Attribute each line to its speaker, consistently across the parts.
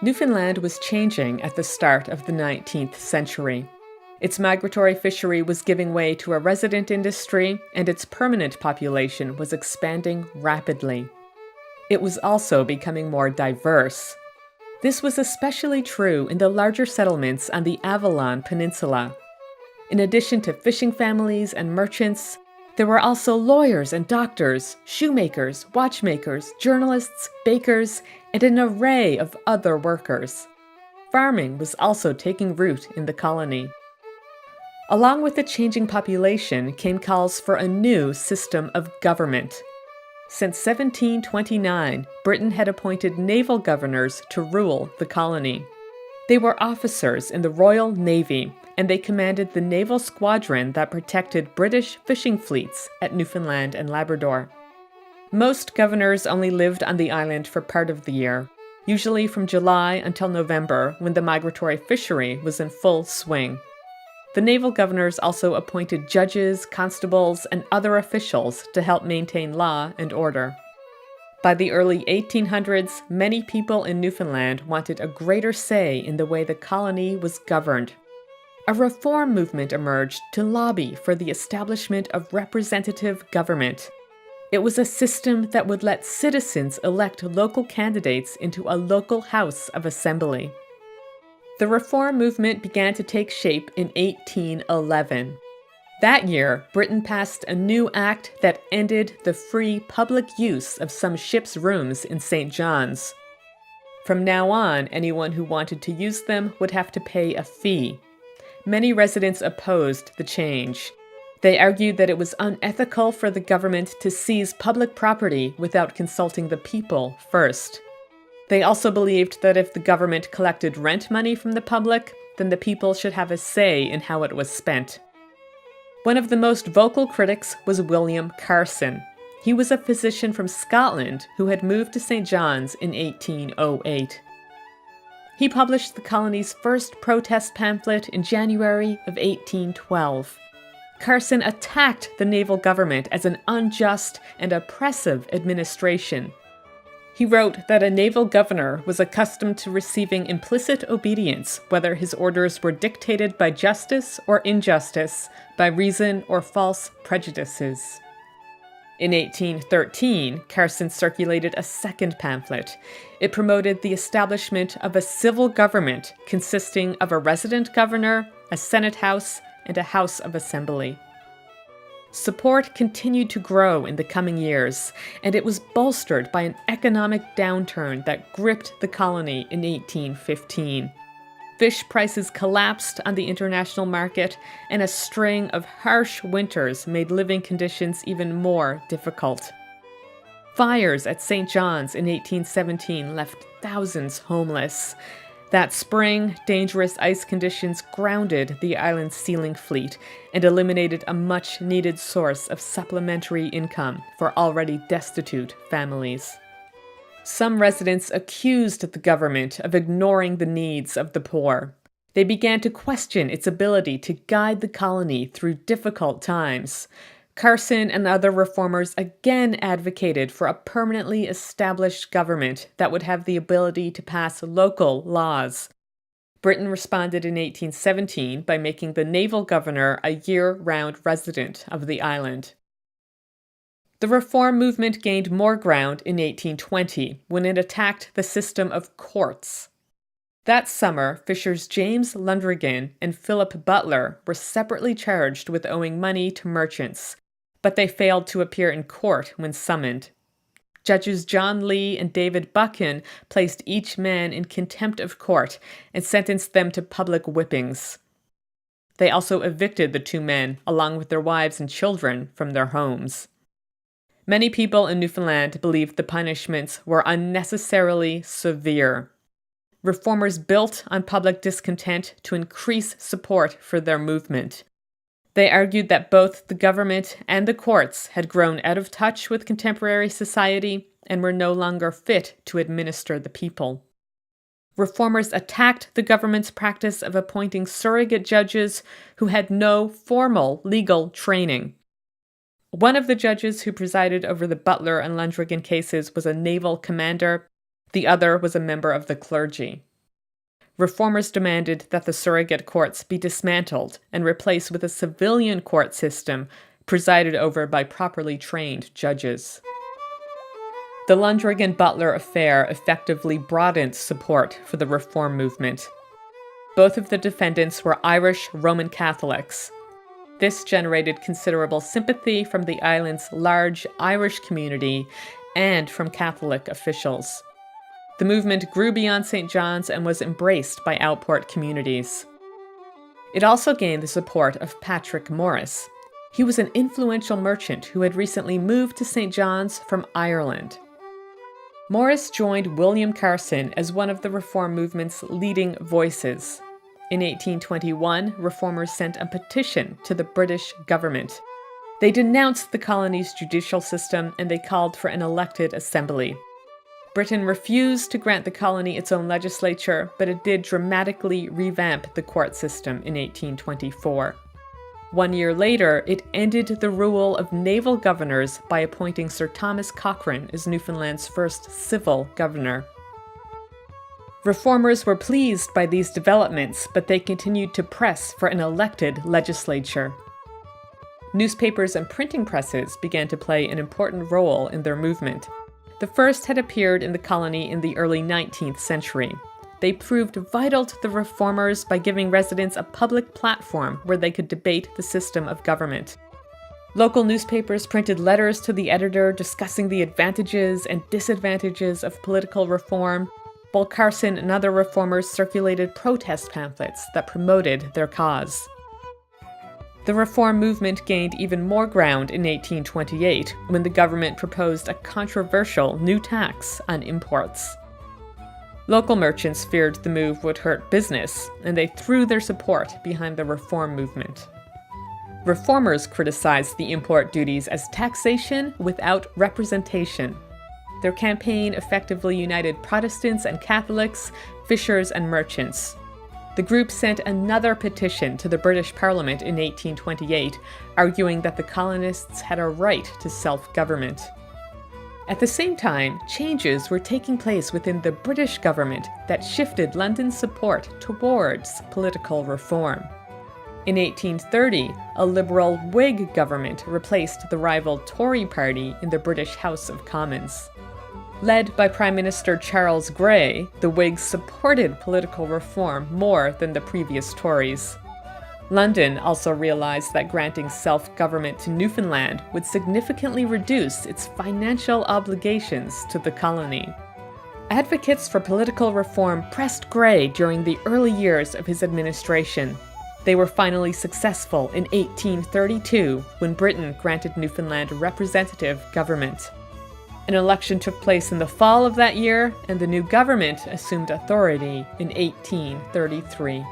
Speaker 1: Newfoundland was changing at the start of the 19th century. Its migratory fishery was giving way to a resident industry, and its permanent population was expanding rapidly. It was also becoming more diverse. This was especially true in the larger settlements on the Avalon Peninsula. In addition to fishing families and merchants, there were also lawyers and doctors, shoemakers, watchmakers, journalists, bakers, and an array of other workers. Farming was also taking root in the colony. Along with the changing population came calls for a new system of government. Since 1729, Britain had appointed naval governors to rule the colony. They were officers in the Royal Navy, and they commanded the naval squadron that protected British fishing fleets at Newfoundland and Labrador. Most governors only lived on the island for part of the year, usually from July until November, when the migratory fishery was in full swing. The naval governors also appointed judges, constables, and other officials to help maintain law and order. By the early 1800s, many people in Newfoundland wanted a greater say in the way the colony was governed. A reform movement emerged to lobby for the establishment of representative government. It was a system that would let citizens elect local candidates into a local House of Assembly. The reform movement began to take shape in 1811. That year, Britain passed a new act that ended the free public use of some ships' rooms in St. John's. From now on, anyone who wanted to use them would have to pay a fee. Many residents opposed the change. They argued that it was unethical for the government to seize public property without consulting the people first. They also believed that if the government collected rent money from the public, then the people should have a say in how it was spent. One of the most vocal critics was William Carson. He was a physician from Scotland who had moved to St. John's in 1808. He published the colony's first protest pamphlet in January of 1812. Carson attacked the naval government as an unjust and oppressive administration. He wrote that a naval governor was accustomed to receiving implicit obedience, whether his orders were dictated by justice or injustice, by reason or false prejudices. In 1813, Carson circulated a second pamphlet. It promoted the establishment of a civil government consisting of a resident governor, a Senate House, and a House of Assembly. Support continued to grow in the coming years, and it was bolstered by an economic downturn that gripped the colony in 1815. Fish prices collapsed on the international market, and a string of harsh winters made living conditions even more difficult. Fires at St. John's in 1817 left thousands homeless. That spring, dangerous ice conditions grounded the island's sealing fleet and eliminated a much-needed source of supplementary income for already destitute families. Some residents accused the government of ignoring the needs of the poor. They began to question its ability to guide the colony through difficult times. Carson and other reformers again advocated for a permanently established government that would have the ability to pass local laws. Britain responded in 1817 by making the naval governor a year-round resident of the island. The reform movement gained more ground in 1820 when it attacked the system of courts. That summer, fishers James Lundrigan and Philip Butler were separately charged with owing money to merchants, but they failed to appear in court when summoned. Judges John Lee and David Buchan placed each man in contempt of court and sentenced them to public whippings. They also evicted the two men, along with their wives and children, from their homes. Many people in Newfoundland believed the punishments were unnecessarily severe. Reformers built on public discontent to increase support for their movement. They argued that both the government and the courts had grown out of touch with contemporary society and were no longer fit to administer the people. Reformers attacked the government's practice of appointing surrogate judges who had no formal legal training. One of the judges who presided over the Butler and Lundrigan cases was a naval commander. The other was a member of the clergy. Reformers demanded that the surrogate courts be dismantled and replaced with a civilian court system presided over by properly trained judges. The Lundrigan-Butler affair effectively broadened support for the reform movement. Both of the defendants were Irish Roman Catholics. This generated considerable sympathy from the island's large Irish community and from Catholic officials. The movement grew beyond St. John's and was embraced by outport communities. It also gained the support of Patrick Morris. He was an influential merchant who had recently moved to St. John's from Ireland. Morris joined William Carson as one of the reform movement's leading voices. In 1821, reformers sent a petition to the British government. They denounced the colony's judicial system and they called for an elected assembly. Britain refused to grant the colony its own legislature, but it did dramatically revamp the court system in 1824. 1 year later, it ended the rule of naval governors by appointing Sir Thomas Cochrane as Newfoundland's first civil governor. Reformers were pleased by these developments, but they continued to press for an elected legislature. Newspapers and printing presses began to play an important role in their movement. The first had appeared in the colony in the early 19th century. They proved vital to the reformers by giving residents a public platform where they could debate the system of government. Local newspapers printed letters to the editor discussing the advantages and disadvantages of political reform, while Carson and other reformers circulated protest pamphlets that promoted their cause. The reform movement gained even more ground in 1828 when the government proposed a controversial new tax on imports. Local merchants feared the move would hurt business, and they threw their support behind the reform movement. Reformers criticized the import duties as taxation without representation. Their campaign effectively united Protestants and Catholics, fishers and merchants. The group sent another petition to the British Parliament in 1828, arguing that the colonists had a right to self-government. At the same time, changes were taking place within the British government that shifted London's support towards political reform. In 1830, a liberal Whig government replaced the rival Tory party in the British House of Commons. Led by Prime Minister Charles Grey, the Whigs supported political reform more than the previous Tories. London also realized that granting self-government to Newfoundland would significantly reduce its financial obligations to the colony. Advocates for political reform pressed Grey during the early years of his administration. They were finally successful in 1832 when Britain granted Newfoundland representative government. An election took place in the fall of that year, and the new government assumed authority in 1833.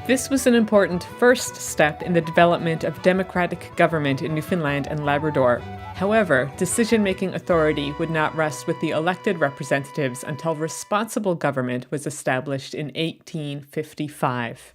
Speaker 1: This was an important first step in the development of democratic government in Newfoundland and Labrador. However, decision-making authority would not rest with the elected representatives until responsible government was established in 1855.